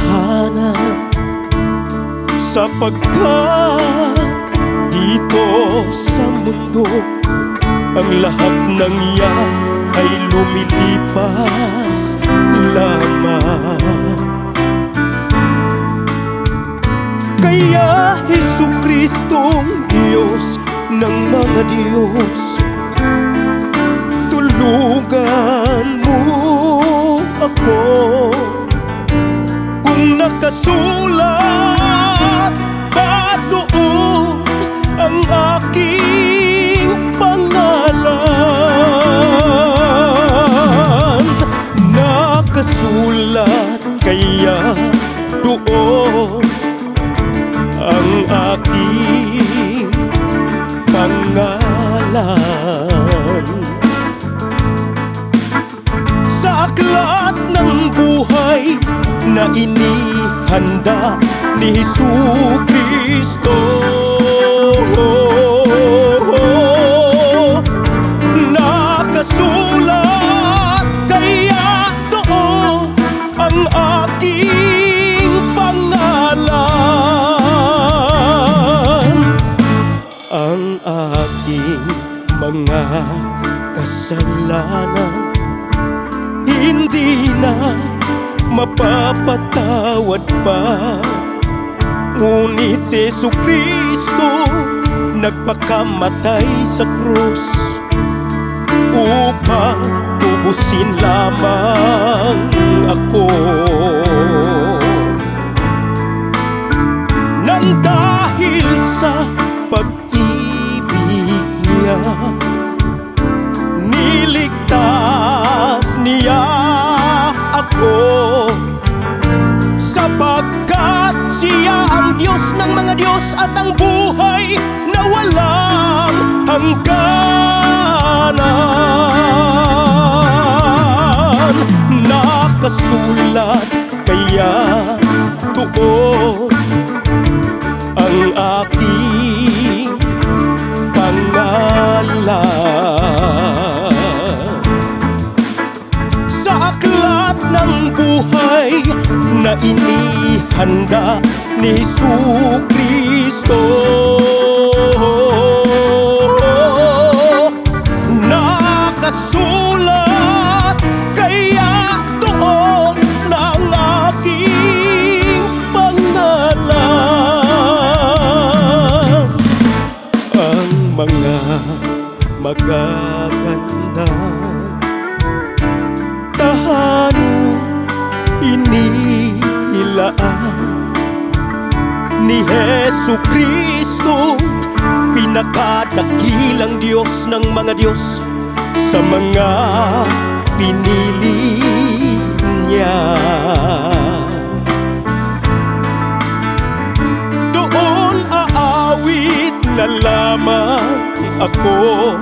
tahanan, sapagkat dito sa mundo ang lahat ng yan ay lumilipas lamang. Kaya Jesucristong Diyos ng mga Diyos, tulugan mo ako. Kung nakasulat ba doon ang aking pangalan, nakasulat kaya doon ang aking pangalan. Sa aklat ng buhay na inihanda ni Jesucristo, nakasulat kaya doon ang aking pangalan. Ang aking mga kasalanan hindi na mapapatawad pa, ngunit si Jesucristo nagpakamatay sa krus upang tubusin lamang ako. Nang dahil sa pag-ibig niya, niligtas niya ako, sapagkat siya ang Diyos ng mga Diyos at ang buhay na walang hangganan. Nakasulat kaya doon ang aking pangalan. Sa aklat ng buhay na inihanda ni Jesucristo, nakasulat kaya doon ng aking pangalan. Ang mga magagandang tahanan inilaan ni Jesucristo, pinakadakilang Diyos ng mga Diyos, sa mga pinili niya. Doon aawit na lamang ako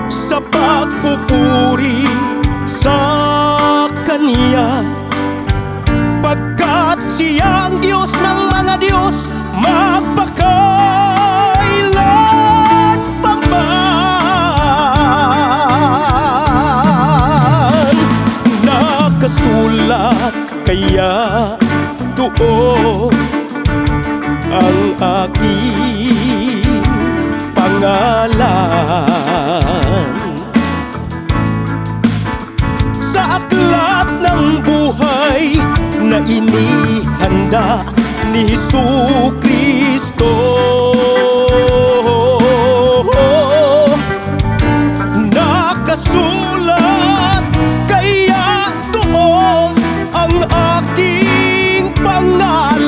sa pagpupuri sa Kanya, pagkat siya ang Diyos ng mga Diyos, magpakailan pa man. Nakasulat kaya doon ang aking pangalan. Sa aklat ng buhay na inihanda ni Jesucristo, nakasulat kaya doon ang aking pangalan.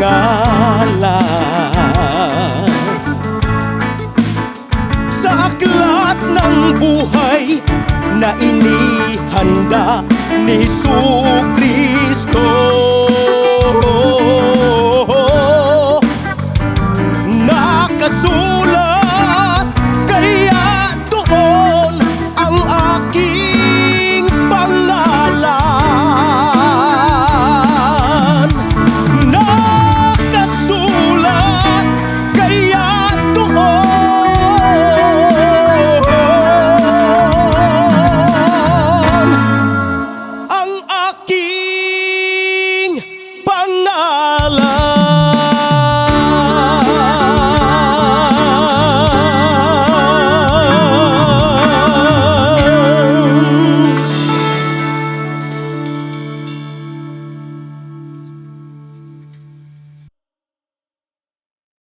pangalan. Sa aklat ng buhay na inihanda ni Jesucristo,